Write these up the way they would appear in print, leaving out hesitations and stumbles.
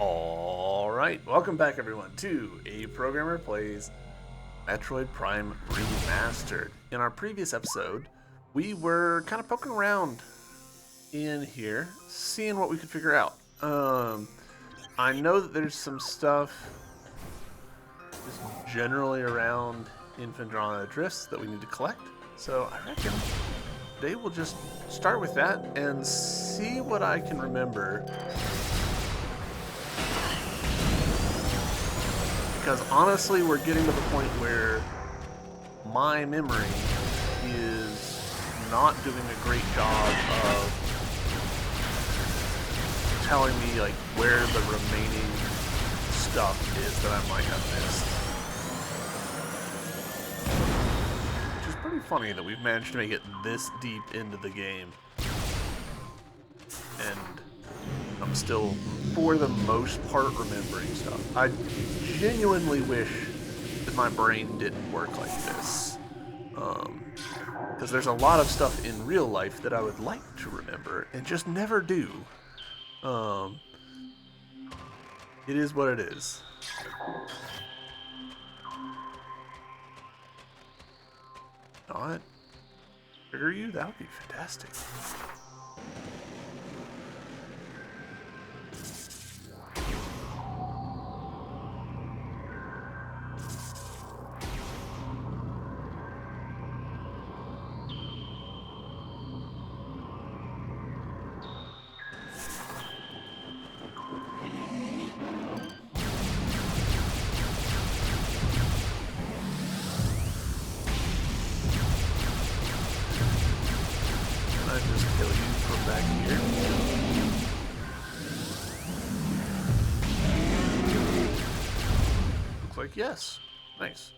Alright, welcome back everyone to A Programmer Plays Metroid Prime Remastered. In our previous episode, we were kind of poking around in here, seeing what we could figure out. I know that there's some stuff just generally around in Phendrana Drifts that we need to collect, so I reckon today we'll just start with that and see what I can remember. Because honestly, we're getting to the point where my memory is not doing a great job of telling me like where the remaining stuff is that I might have missed. Which is pretty funny that we've managed to make it this deep into the game. And I'm still, for the most part, remembering stuff. I genuinely wish that my brain didn't work like this. Because there's a lot of stuff in real life that I would like to remember and just never do. It is what it is. Not trigger you? That would be fantastic. I just kill you from back here. Looks like yes. Nice.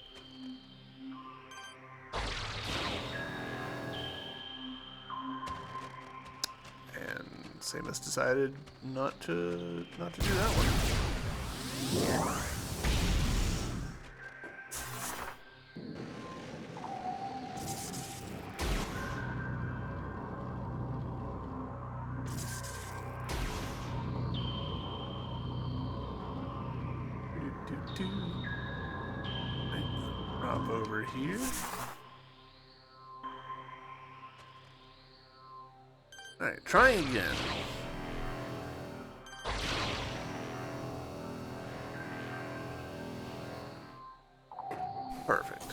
And Samus decided not to do that one. Drop over here. Alright, trying again. Perfect.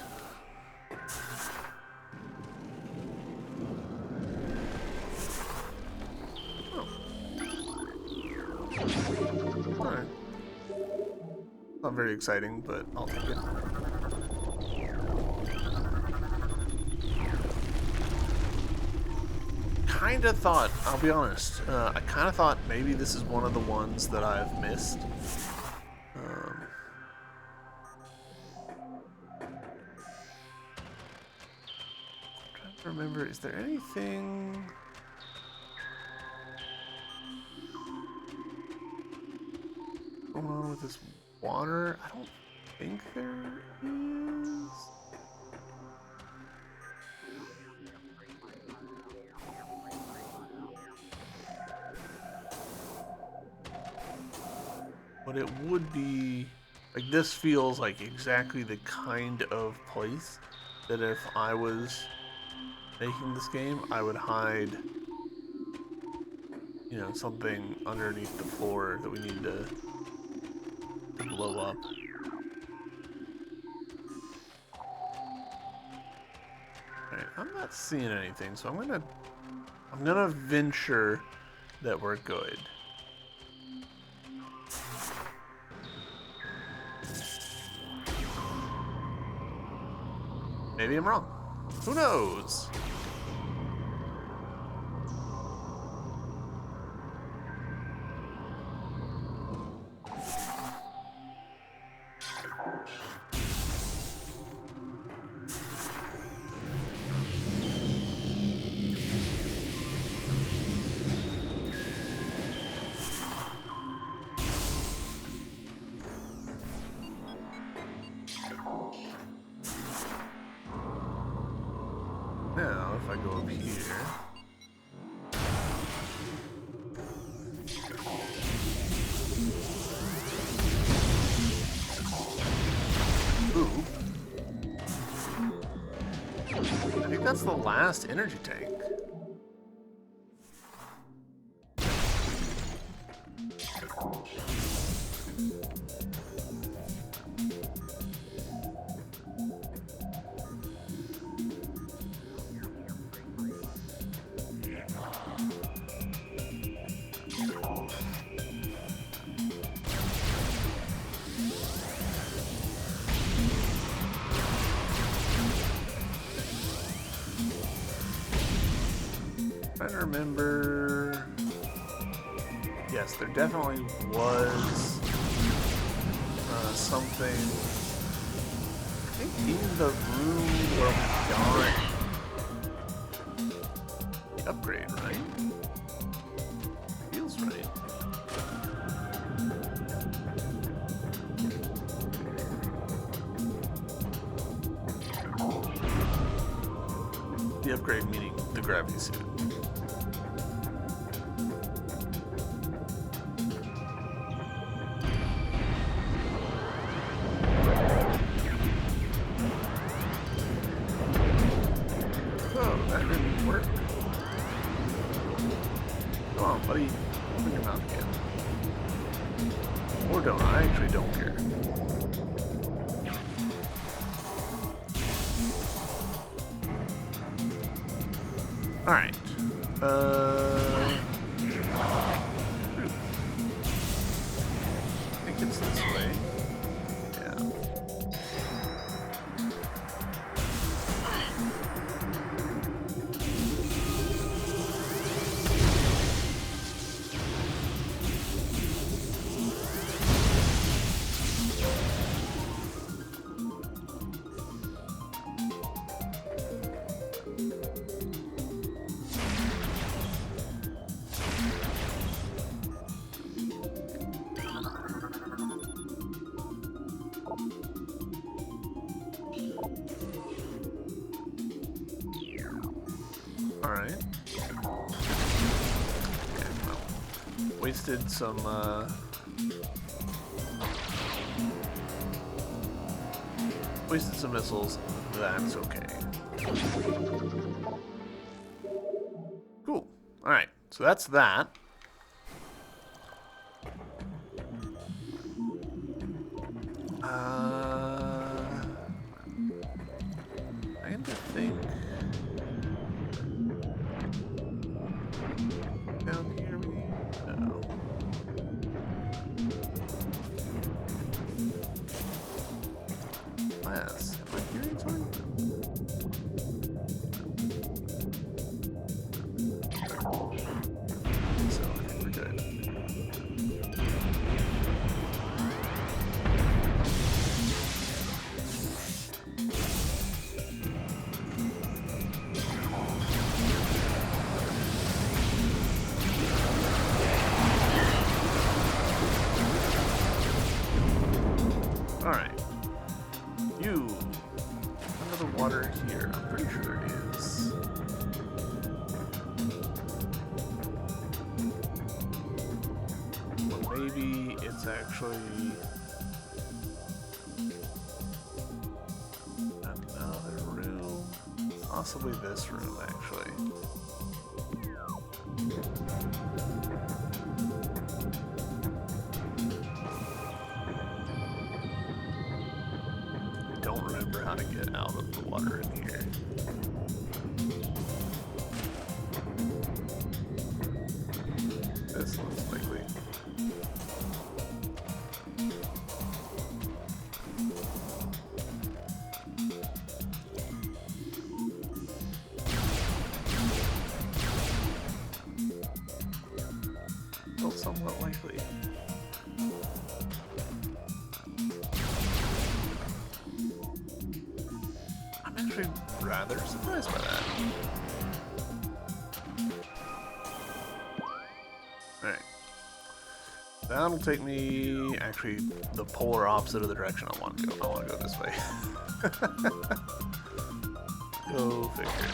Oh. Alright. Not very exciting, but I'll take it. Kinda thought, I'll be honest, I kinda thought maybe this is one of the ones that I've missed. I'm trying to remember, is there anything... going on with this water? I don't think there is. But it would be, like, this feels like exactly the kind of place that if I was making this game, I would hide, you know, something underneath the floor that we need to blow up. Alright, I'm not seeing anything, so I'm gonna venture that we're good. Maybe I'm wrong. Who knows? Now, if I go up here... that's the last energy tank. I remember. Yes, there definitely was something. I think in the room where we got the upgrade, right? Feels right. The upgrade meaning the gravity suit. Buddy, open your mouth again. Or don't. I actually don't care. Alright. I think it's this way. Yeah. Alright. Okay, well, wasted some, missiles. That's okay. Cool. Alright, so that's that. I have to think. Down here, no. Glass. Am I hearing something? So, okay, we're good. Alright. You. Another water here. I'm pretty sure there is. Well, maybe it's actually another room. Possibly this room, actually. Don't remember how to get out of the water in here. This looks likely. Still somewhat likely. I'm actually rather surprised by that. Alright. That'll take me, actually, the polar opposite of the direction I want to go. I want to go this way. Go figure.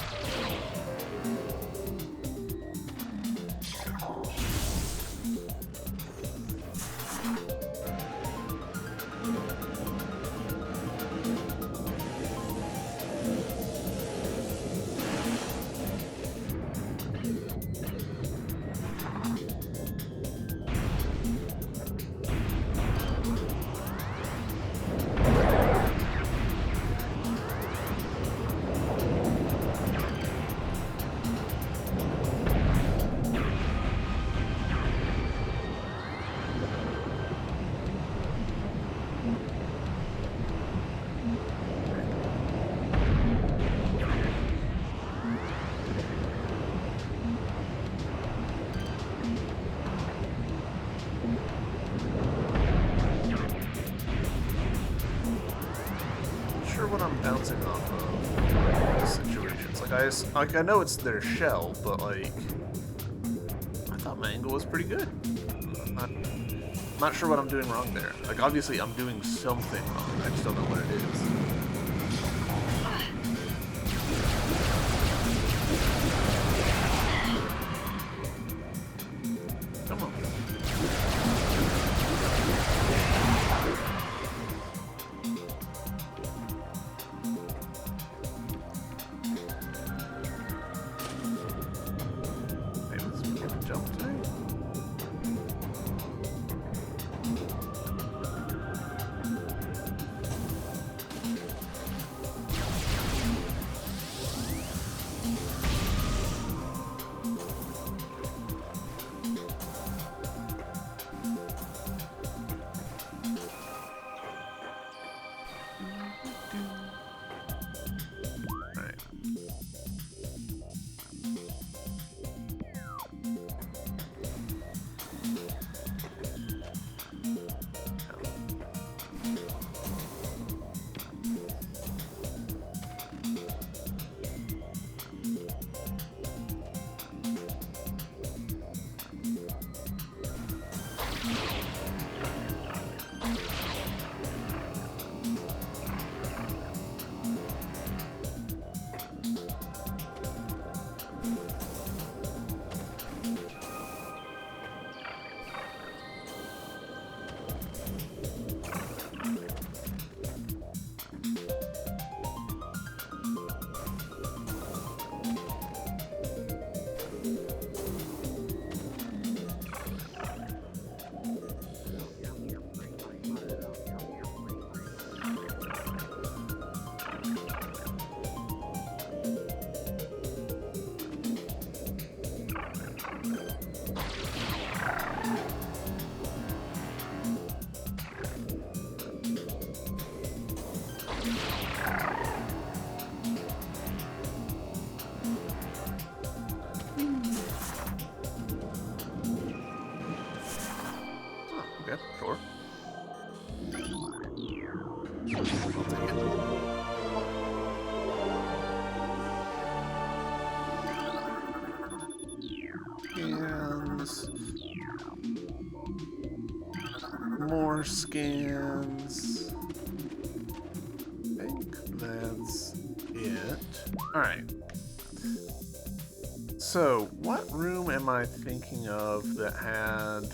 sure what I'm bouncing off of in situations. Like I know it's their shell, but like I thought my angle was pretty good. I'm not sure what I'm doing wrong there. Like obviously I'm doing something wrong. I just don't know what it is. Okay, sure. I'll take it. Scans. More scans. I think that's it. Alright. So, what room am I thinking of that had...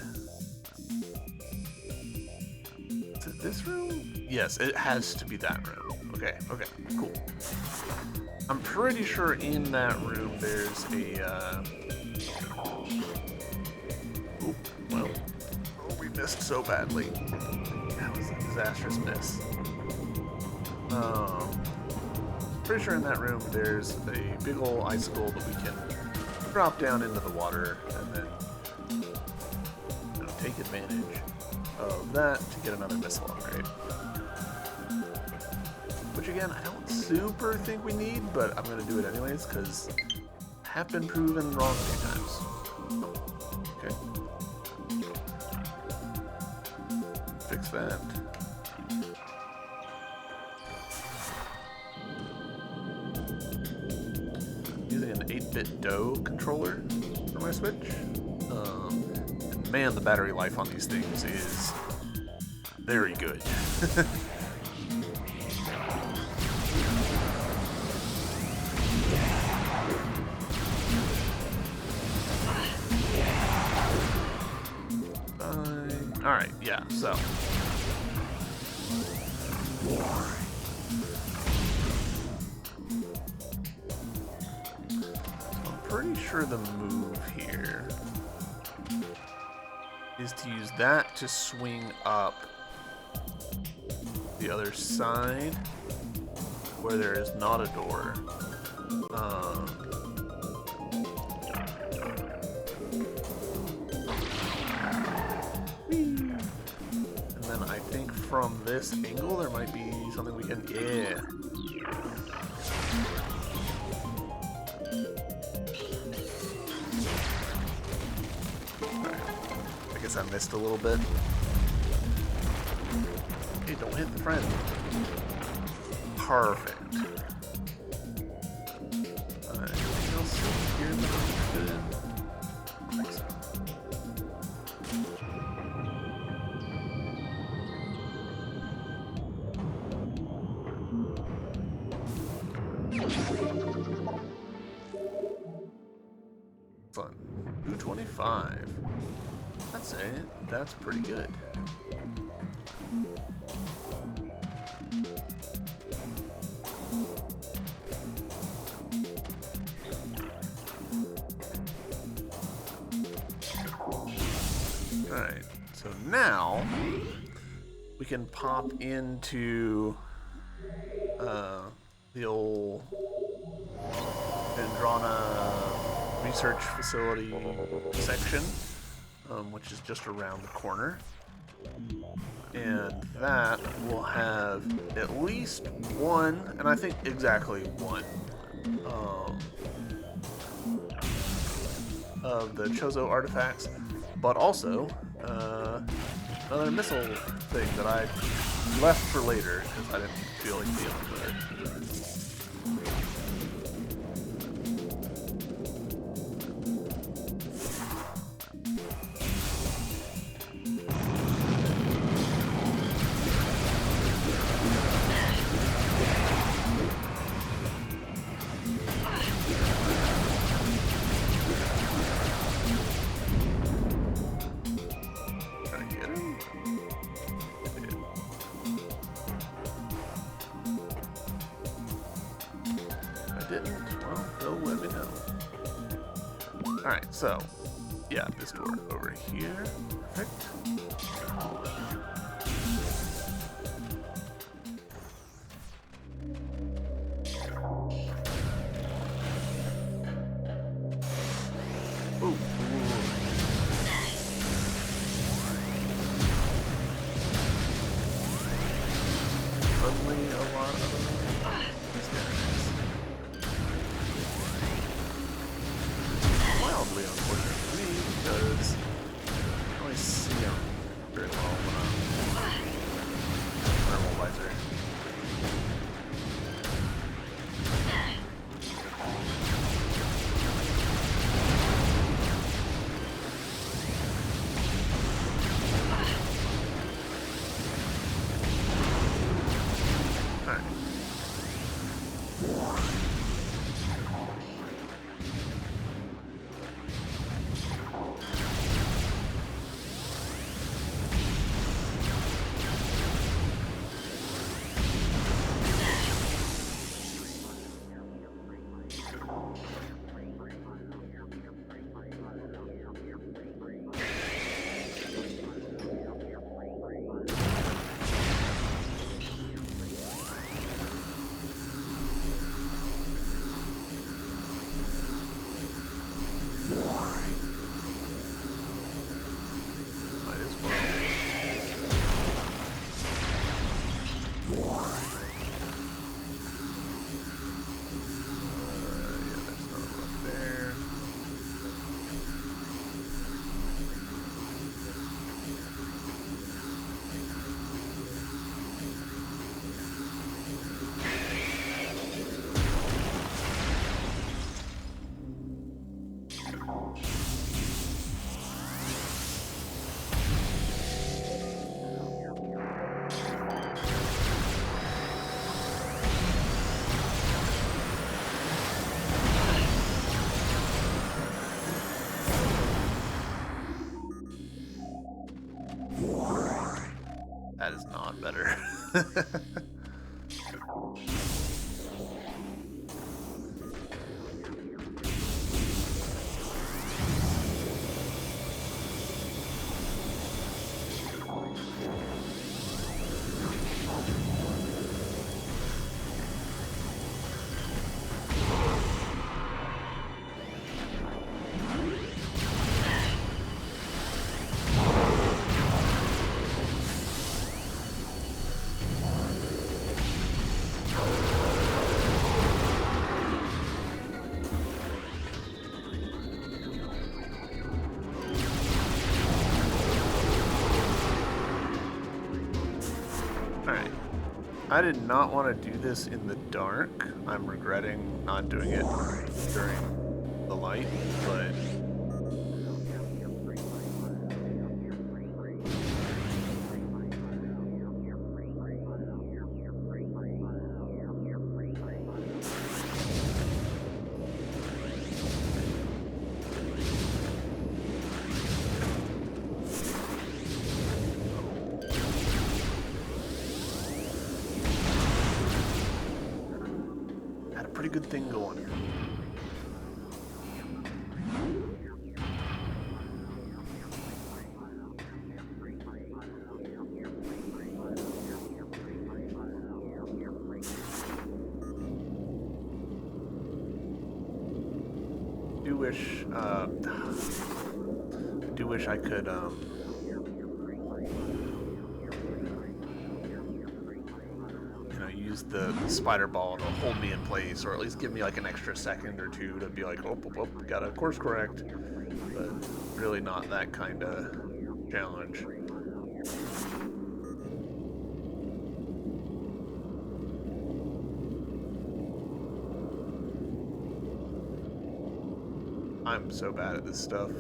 Is it this room? Yes, it has to be that room. Okay, okay, cool. I'm pretty sure in that room there's a, Oop, well, we missed so badly. That was a disastrous miss. Pretty sure in that room there's a big ol' icicle that we can drop down into the water and then take advantage of that to get another missile upgrade. Which again, I don't super think we need, but I'm gonna do it anyways because I have been proven wrong a few times. Okay. Fix that. Using an 8-bit DOE controller for my Switch. And man, the battery life on these things is very good. Alright, yeah, so. I'm pretty sure the move here is to use that to swing up the other side where there is not a door. And then I think from this angle there might be something we can... Yeah. I guess I missed a little bit. Hey, don't hit the friend. Perfect. Anything else here that I'm interested in? I think so. Fun. 225. That's it. That's pretty good. Alright, so now we can pop into the old Andrana research facility section, which is just around the corner. And that will have at least one, and I think exactly one, of the Chozo artifacts, but also another missile thing that I left for later because I didn't feel like dealing with it. Alright, so, yeah, this door over here. Perfect. Ooh. Suddenly a lot of wildly unfortunate for me because I only see him very well when I'm thermal visor. That is not better. I did not want to do this in the dark. I'm regretting not doing it during the light, but had a pretty good thing going here. I do wish I could use the spider ball to hold me in place, or at least give me like an extra second or two to be like, oh, gotta course correct. But really not that kind of challenge. I'm so bad at this stuff.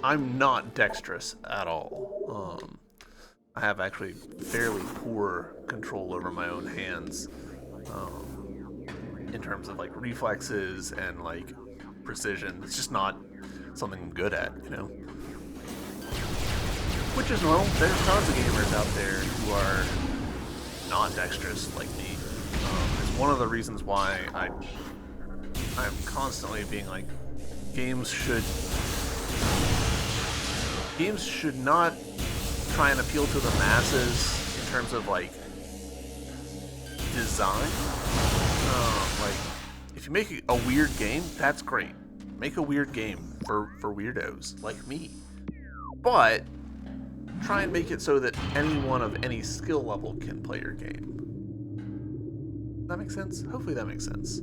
I'm not dexterous at all. I have actually fairly poor control over my own hands, in terms of like reflexes and like precision. It's just not something I'm good at, you know? Which is normal. There's tons of gamers out there who are not dexterous like me. It's one of the reasons why I'm constantly being like, games should not try and appeal to the masses in terms of like design. Like, if you make a weird game, that's great. Make a weird game for weirdos like me. But try and make it so that anyone of any skill level can play your game. Does that make sense? Hopefully that makes sense.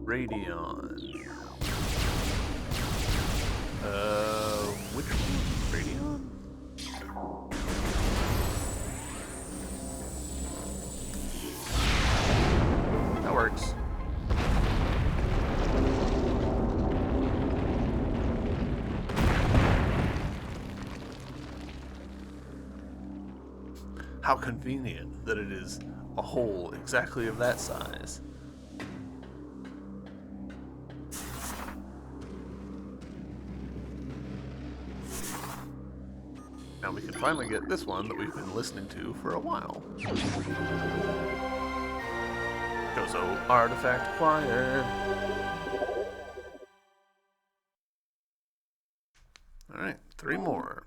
Radion. Which one? Radion? That works. How convenient that it is a hole exactly of that size. Now we can finally get this one that we've been listening to for a while. Chozo artifact acquired. Alright, 3 more.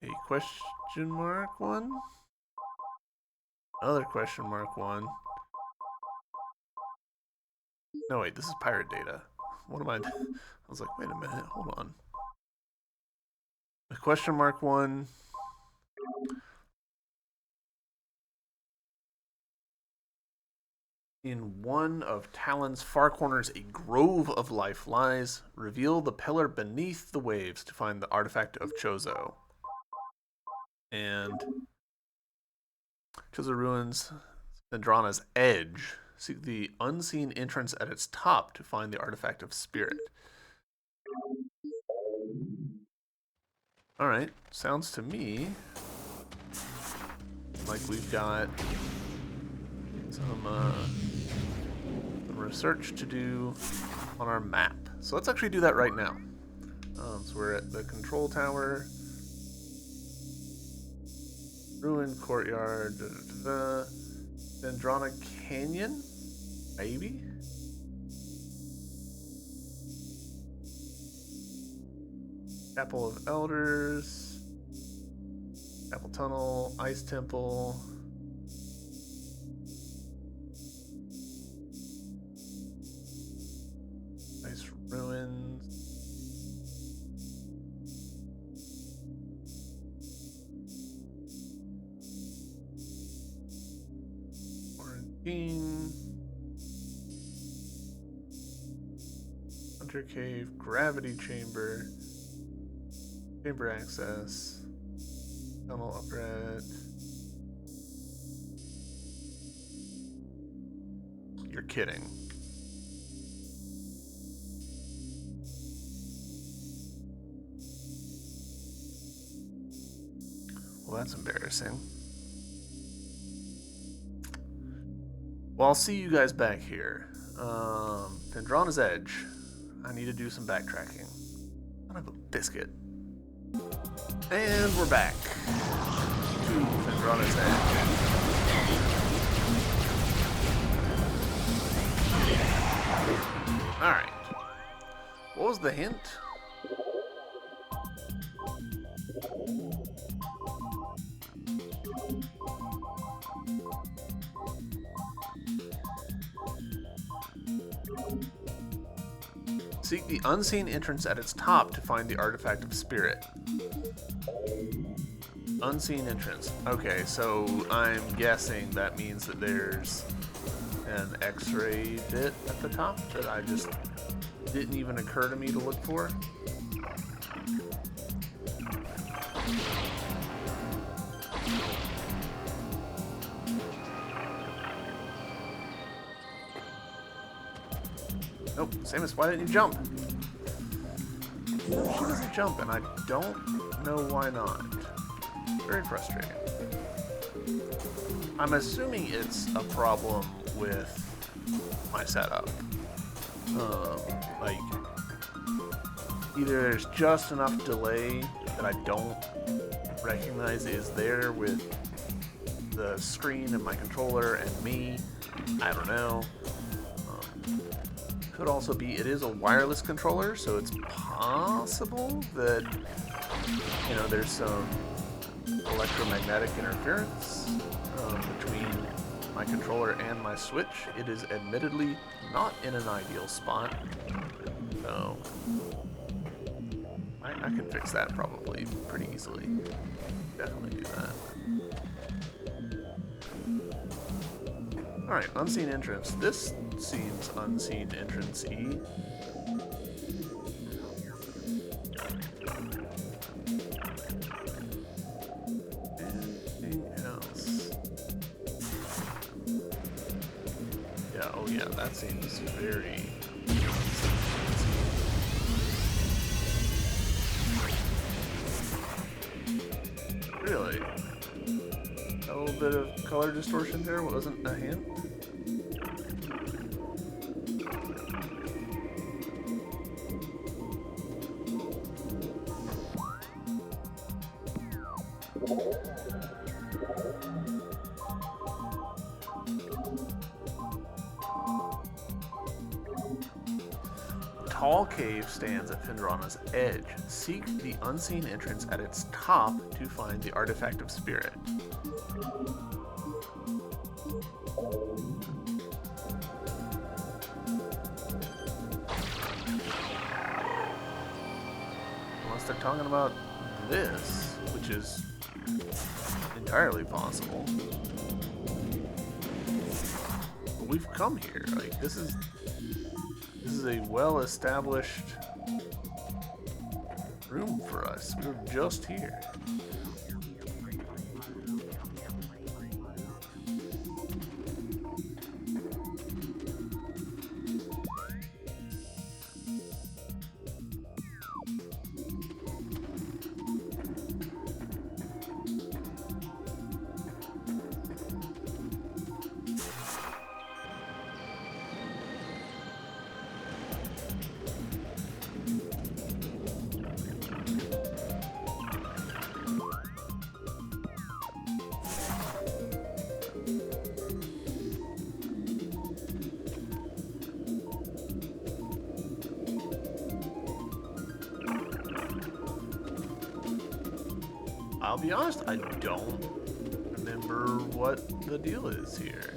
A question mark one. Another question mark one. No, wait, this is pirate data. What am I? I was like, wait a minute, hold on. A question mark one. In one of Talon's far corners, a grove of life lies. Reveal the pillar beneath the waves to find the artifact of Chozo. And Chozo ruins Vendrana's edge. Seek the unseen entrance at its top to find the artifact of spirit. Alright, sounds to me like we've got some research to do on our map. So let's actually do that right now. So we're at the control tower, ruined courtyard, Dendrona Canyon, maybe? Chapel of Elders, Chapel Tunnel, Ice Temple. Ice Ruins. Quarantine. Hunter Cave, Gravity Chamber. Chamber access. Tunnel upgrade. You're kidding. Well, that's embarrassing. Well, I'll see you guys back here. Dendrona's Edge. I need to do some backtracking. Son of a biscuit. And we're back to Dendrona's Edge. Alright. What was the hint? Seek the unseen entrance at its top to find the artifact of spirit. Unseen entrance. Okay, so I'm guessing that means that there's an X-ray bit at the top that I just didn't even occur to me to look for. Nope, Samus, why didn't you jump? She doesn't jump, and I don't know why not. Very frustrating. I'm assuming it's a problem with my setup. Like, either there's just enough delay that I don't recognize is there with the screen and my controller and me. I don't know. Could also be it is a wireless controller, so it's possible that, you know, there's some electromagnetic interference between my controller and my Switch. It is admittedly not in an ideal spot, so I can fix that probably pretty easily. Definitely do that. Alright, unseen entrance. This seems unseen entrance-y. Anything else? Yeah, oh yeah, that seems very... Really? A little bit of color distortion there wasn't a hint? Tall cave stands at Dendrona's edge. Seek the unseen entrance at its top to find the artifact of spirit. Unless they're talking about this, which is entirely possible. But we've come here. Like, this is a well-established room for us. We were just here. I'll be honest, I don't remember what the deal is here.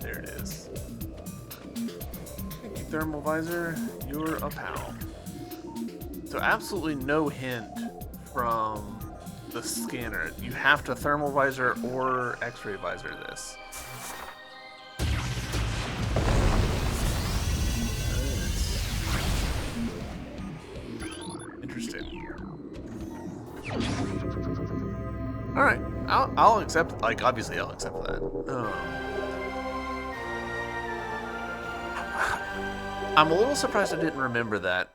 There it is. Thank you, Thermal Visor. You're a pal. So absolutely no hint from the scanner. You have to Thermal Visor or X-ray Visor this. All right, I'll accept. Like, obviously, I'll accept that. I'm a little surprised I didn't remember that,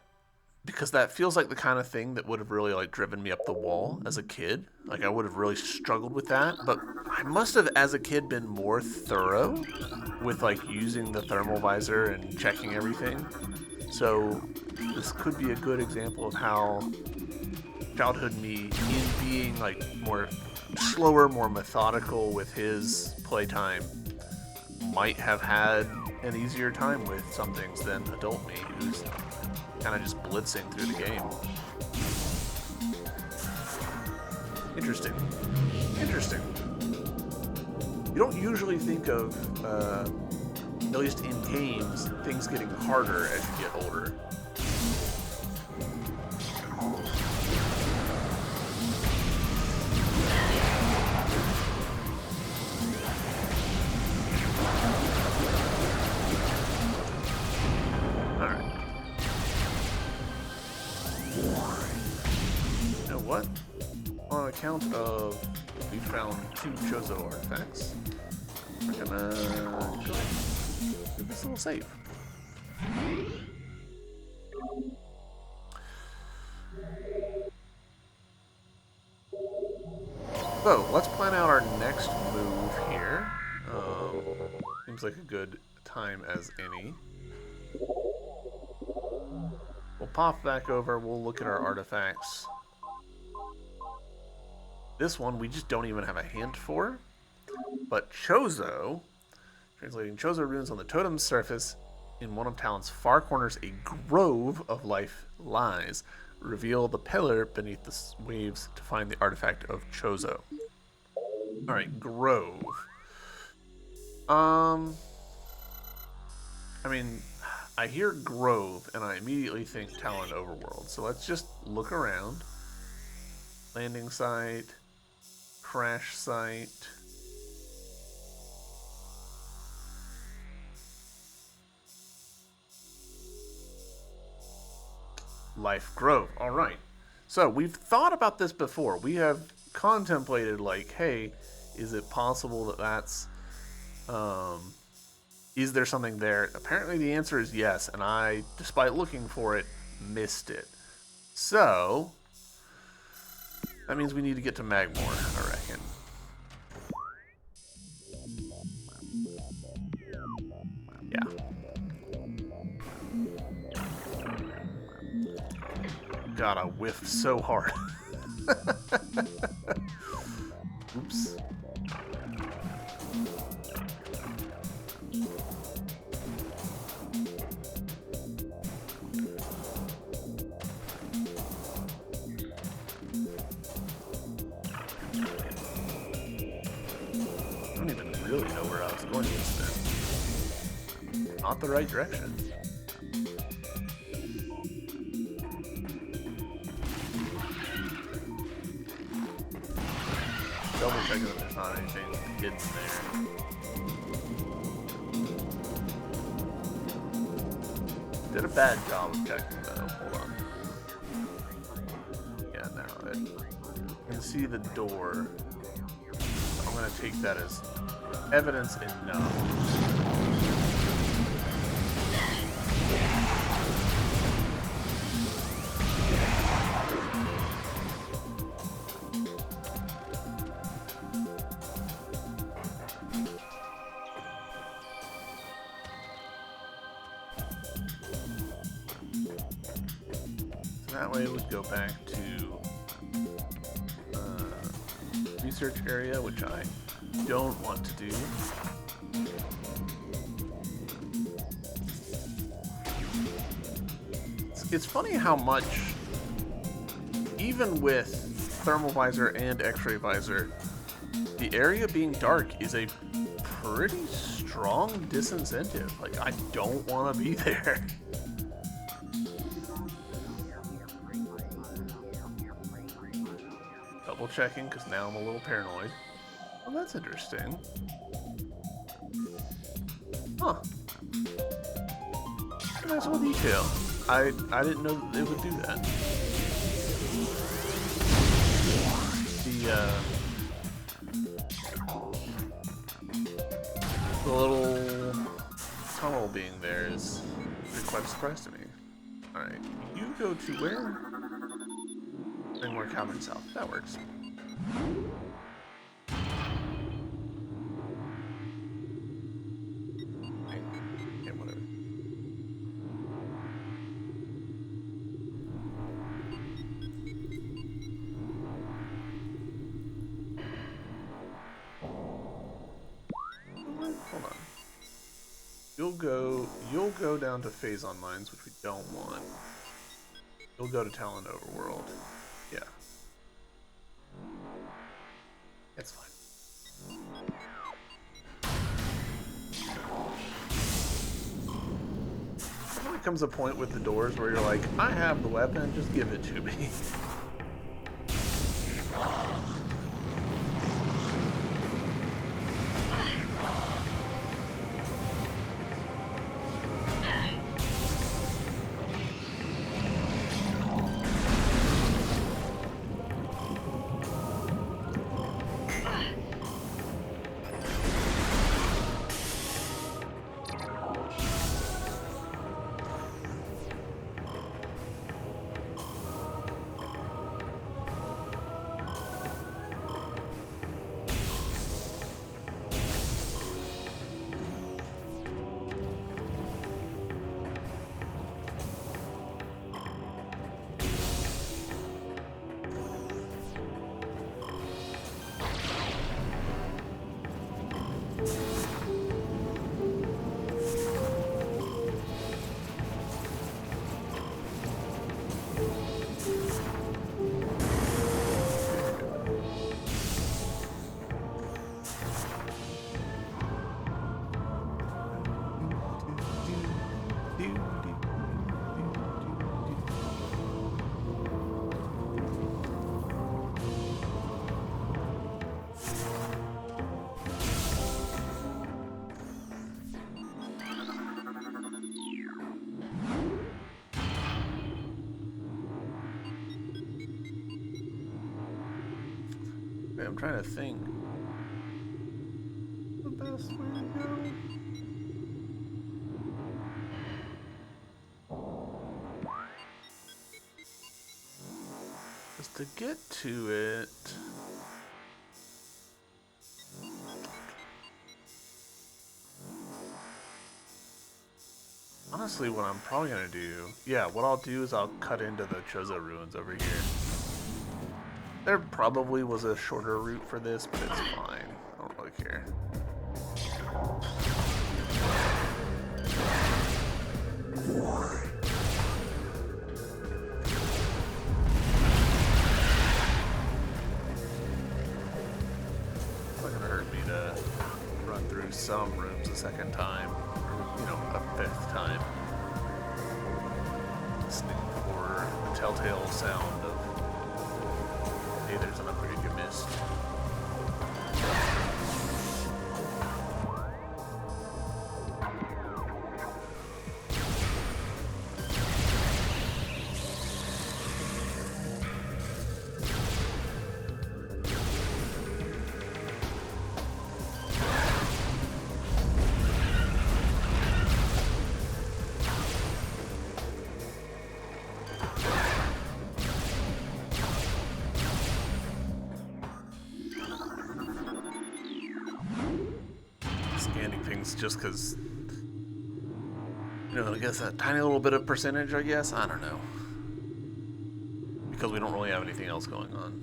because that feels like the kind of thing that would have really like driven me up the wall as a kid. Like, I would have really struggled with that. But I must have, as a kid, been more thorough with like using the thermal visor and checking everything. So this could be a good example of how childhood me, in being like more slower, more methodical with his playtime, might have had an easier time with some things than adult me, who's kind of just blitzing through the game. Interesting. Interesting. You don't usually think of, at least in games, things getting harder as you get older. On account of we found 2 Chozo artifacts, we're gonna go do this little save. So let's plan out our next move here. Seems like a good time as any. We'll pop back over, we'll look at our artifacts. This one we just don't even have a hint for, but Chozo, translating Chozo runes on the totem surface in one of Talon's far corners, a grove of life lies. Reveal the pillar beneath the waves to find the artifact of Chozo. Alright, grove. I mean, I hear grove and I immediately think Talon Overworld, so let's just look around. Landing site. Crash site. Life Grove. All right. So we've thought about this before. We have contemplated, like, hey, is it possible that that's, is there something there? Apparently the answer is yes, and I, despite looking for it, missed it. So that means we need to get to Magmore, I reckon. Yeah. God, I whiffed so hard. Oops. Really know where I was going just then. Not the right direction. Double checking that there's not anything hidden there. Did a bad job of checking though. Hold on. Yeah, now I can see the door. I'm gonna take that as evidence enough. So that way it would go back to research area, which I don't want to do. It's funny how much even with thermal visor and x-ray visor, the area being dark is a pretty strong disincentive. Like, I don't want to be there. Double checking because now I'm a little paranoid. Oh, that's interesting. Huh. Nice little detail. I didn't know that it would do that. The little tunnel being there is quite a surprise to me. Alright, you go to where? And we're Calvin South. That works. Okay, whatever. Hold on. You'll go down to Phazon Mines, which we don't want. You'll go to Talent Overworld. Yeah. It's fine. There comes a point with the doors where you're like, I have the weapon, just give it to me. I'm trying to think. The best way to go? Just to get to it. Honestly, what I'm probably gonna do, what I'll do is I'll cut into the Chozo ruins over here. There probably was a shorter route for this, but it's fine. I don't really care. It's not gonna hurt me to run through some rooms a second time, or, you know, a fifth time. Listening for the telltale sound of, hey, there's an upgrade you missed. Just because, you know, I guess that tiny little bit of percentage, I guess, I don't know, because we don't really have anything else going on.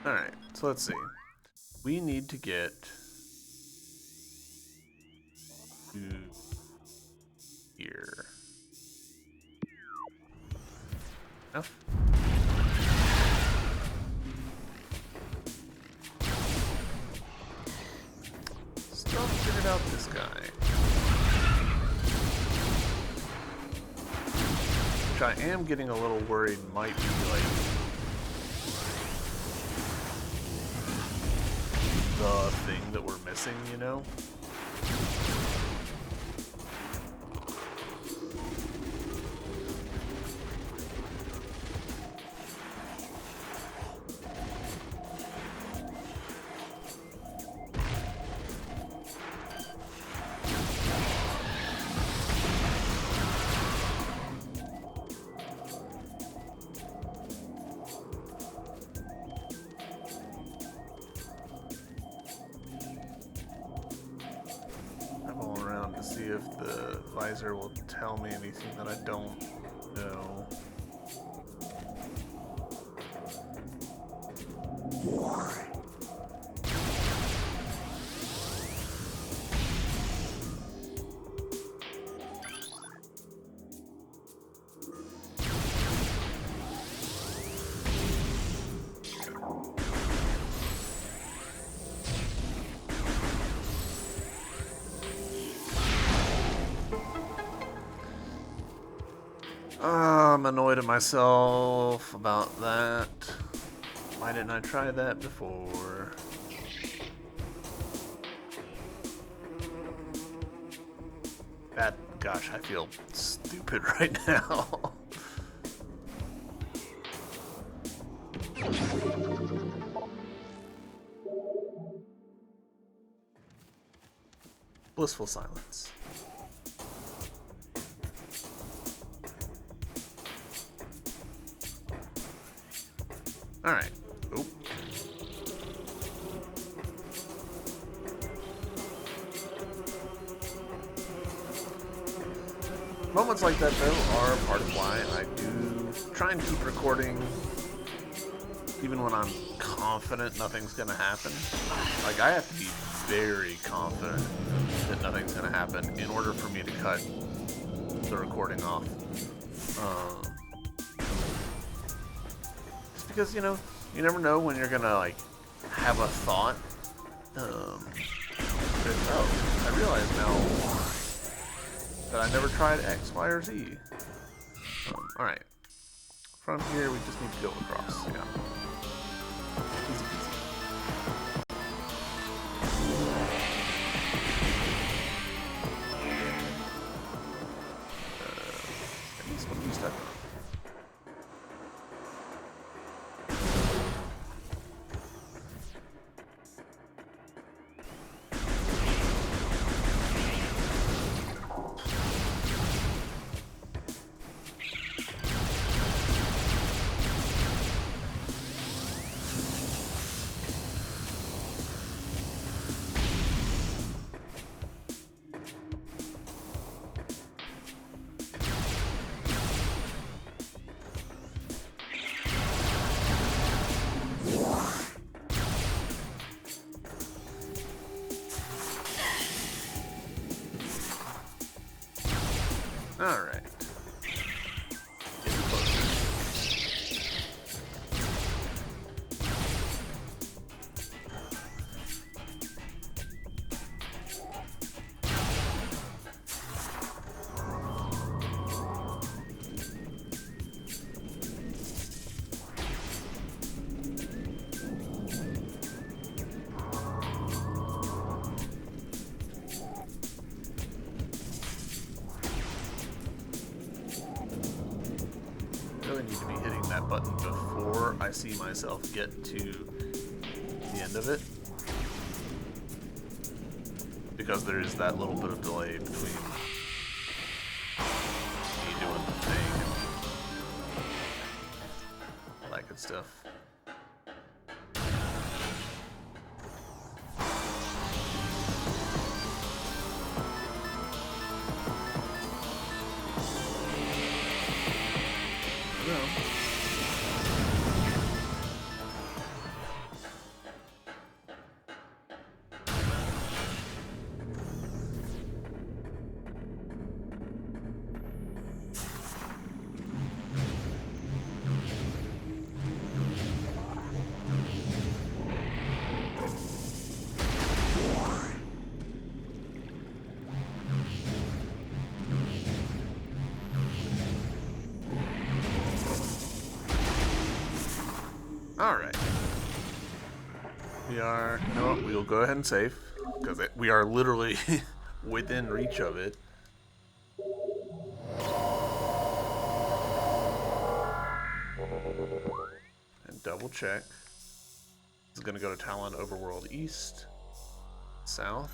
Alright, so let's see. We need to get to here. Enough. Still haven't figured out this guy. Which I am getting a little worried might be like the thing that we're missing, you know? See if the visor will tell me anything that I don't know. I'm annoyed at myself about that. Why didn't I try that before? Gosh, I feel stupid right now. Blissful silence. Alright. Oop. Moments like that, though, are part of why I do try and keep recording even when I'm confident nothing's going to happen. Like, I have to be very confident that nothing's going to happen in order for me to cut the recording off. Because, you know, you never know when you're gonna, like, have a thought. Oh, I realize now that I never tried X, Y, or Z. Alright. From here, we just need to go across. Yeah. Easy peasy. At least what are we stuck on? Alright. Need to be hitting that button before I see myself get to the end of it, because there is that little bit of delay between me doing the thing and all that good stuff. Alright. We are... No, we'll go ahead and save. Because we are literally within reach of it. And double check. This is going to go to Talon Overworld East. South.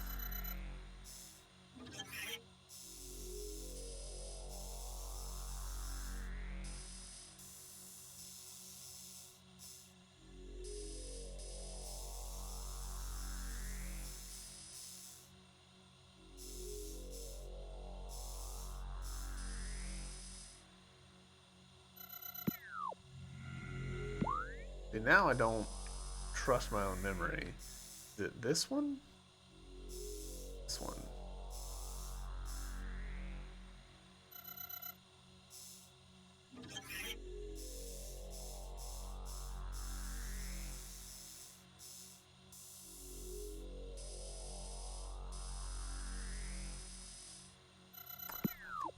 And now I don't trust my own memory. Is it this one? This one.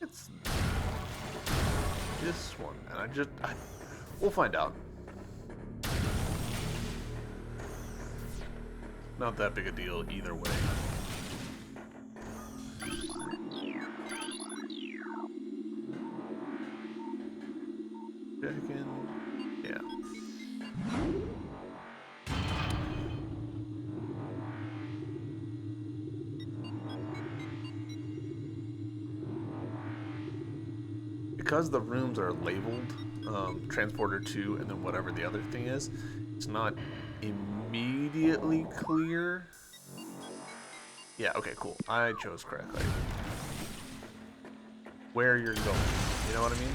It's this one. And we'll find out. Not that big a deal either way. Chicken, yeah. Because the rooms are labeled Transporter 2 and then whatever the other thing is, it's not immediately clear. Yeah, okay, cool. I chose correctly. Where you're going, you know what I mean?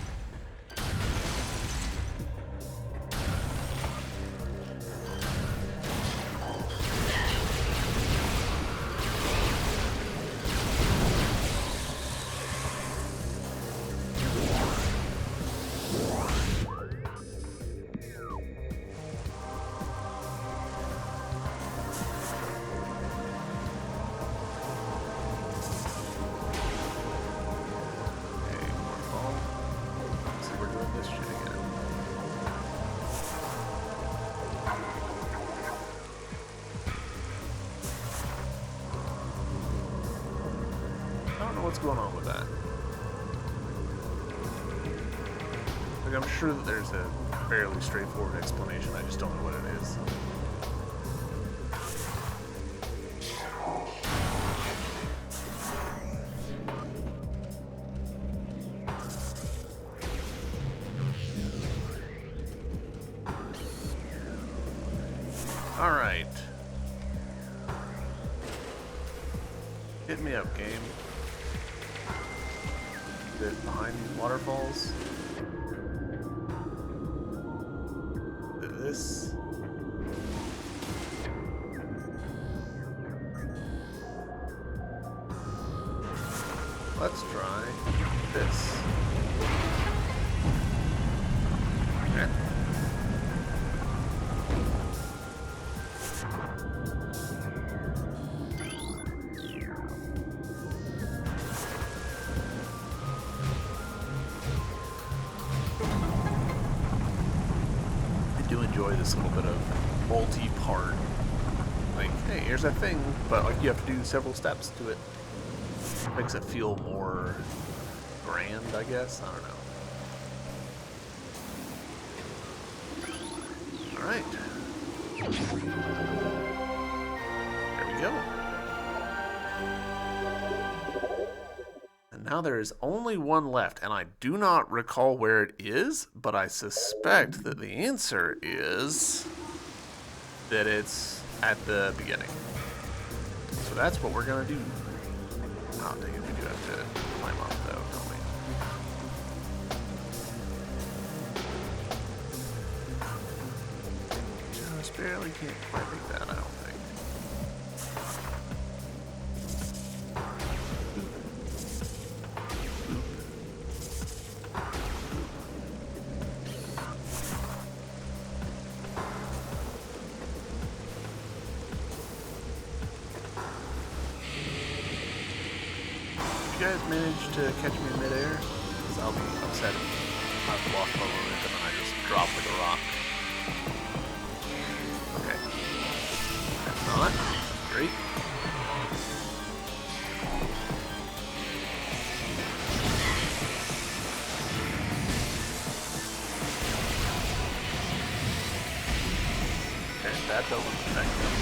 What's going on with that? Like, I'm sure that there's a fairly straightforward explanation, I just don't know what it is. Alright. Hit me up, game. Bit behind these waterfalls. This. Let's try this. Okay. Enjoy this little bit of multi-part, like, hey, here's that thing, but like you have to do several steps to it. Makes it feel more grand, I guess. I don't know. All right, there we go. And now there is only one left, and I do not recall where it is, but I suspect that the answer is that it's at the beginning. So that's what we're gonna do. Oh, dang it, we do have to climb up though, don't we? Just barely can't quite make that, I don't think. You guys managed to catch me in midair? Because I'll be upset if I've lost my momentum and I just drop like a rock. Great. Okay, that doesn't affect them.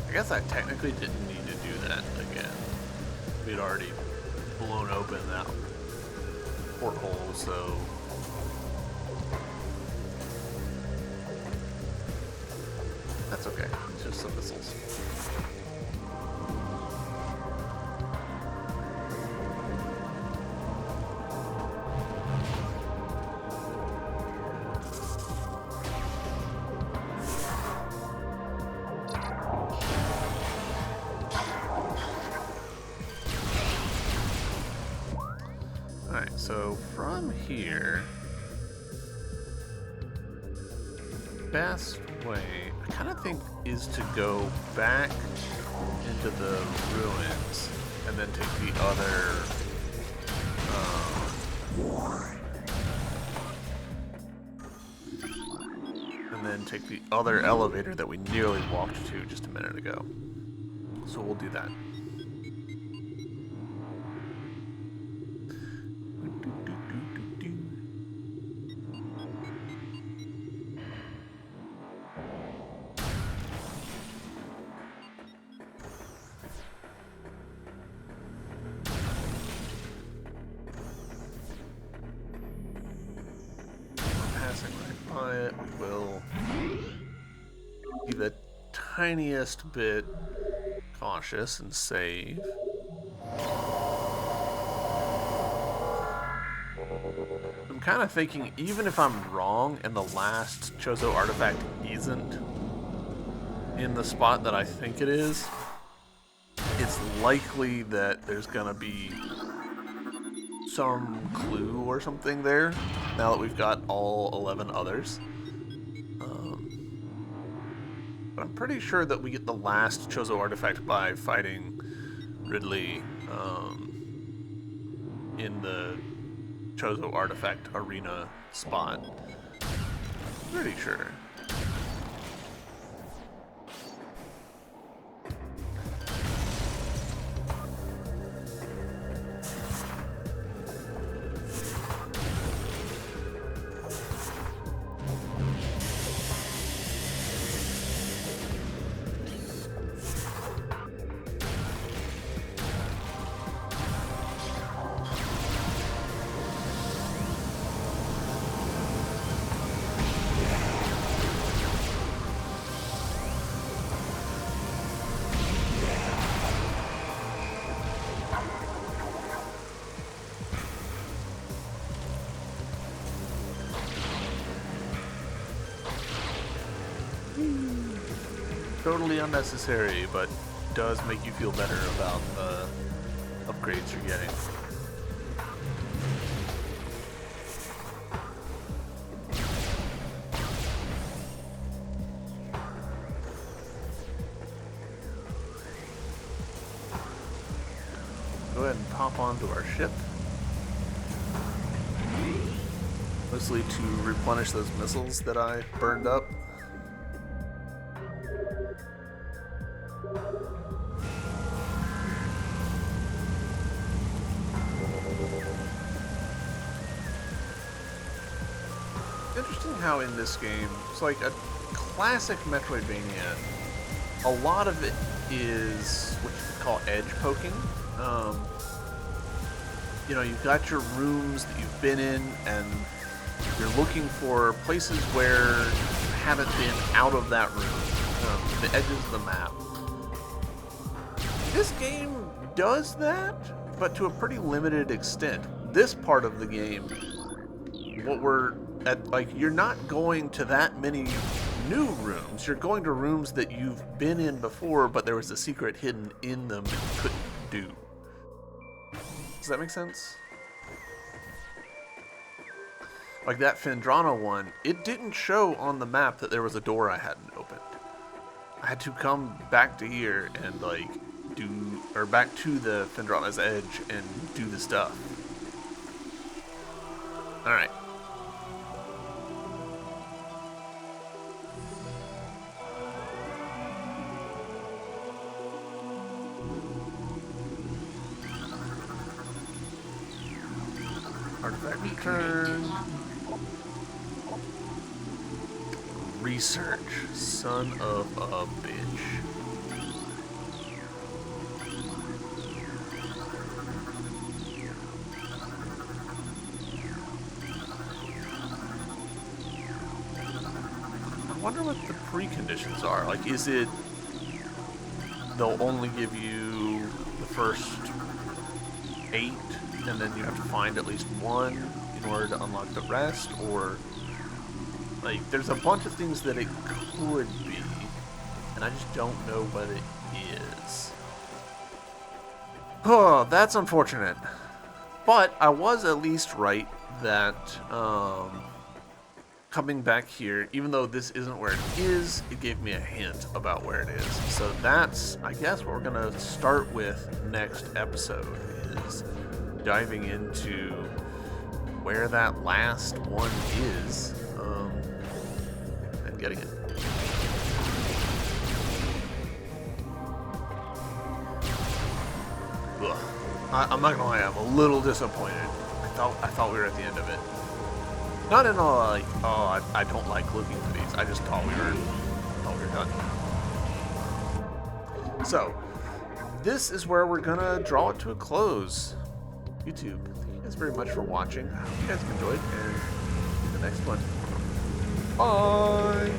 I guess I technically didn't need to do that again. We'd already blown open that porthole, so... That's okay. It's just some missiles. Alright, so from here, best way, I kind of think, is to go back into the ruins and then take the other, elevator that we nearly walked to just a minute ago. So we'll do that. Be the tiniest bit cautious and save. I'm kind of thinking, even if I'm wrong and the last Chozo artifact isn't in the spot that I think it is, it's likely that there's gonna be some clue or something there now that we've got all 11 others. But I'm pretty sure that we get the last Chozo artifact by fighting Ridley in the Chozo artifact arena spot. Pretty sure. Totally unnecessary, but does make you feel better about the upgrades you're getting. Go ahead and pop onto our ship. Mostly to replenish those missiles that I burned up. somehow in this game, it's like a classic Metroidvania. A lot of it is what you could call edge poking. You know, you've got your rooms that you've been in, and you're looking for places where you haven't been out of that room, the edges of the map. This game does that, but to a pretty limited extent. This part of the game, what we're at, like, you're not going to that many new rooms. You're going to rooms that you've been in before, but there was a secret hidden in them that you couldn't do. Does that make sense? Like that Fendrana one, it didn't show on the map that there was a door I hadn't opened. I had to come back to here and like back to the Fendrana's Edge and do the stuff. Alright. Artifact return. Research. Son of a bitch. I wonder what the preconditions are. Like, is it they'll only give you the first 8 and then you have to find at least one in order to unlock the rest, or like there's a bunch of things that it could be and I just don't know what it is. Oh, that's unfortunate. But I was at least right that coming back here, even though this isn't where it is, it gave me a hint about where it is. So that's, I guess, what we're gonna start with next episode, is diving into where that last one is, and getting it. Ugh. I'm not gonna lie, I'm a little disappointed. I thought we were at the end of it. Not in a like, oh, I don't like looking for these. I just thought we were done. So, this is where we're gonna draw it to a close. YouTube, thank you guys very much for watching. I hope you guys enjoyed, and see you in the next one. Bye!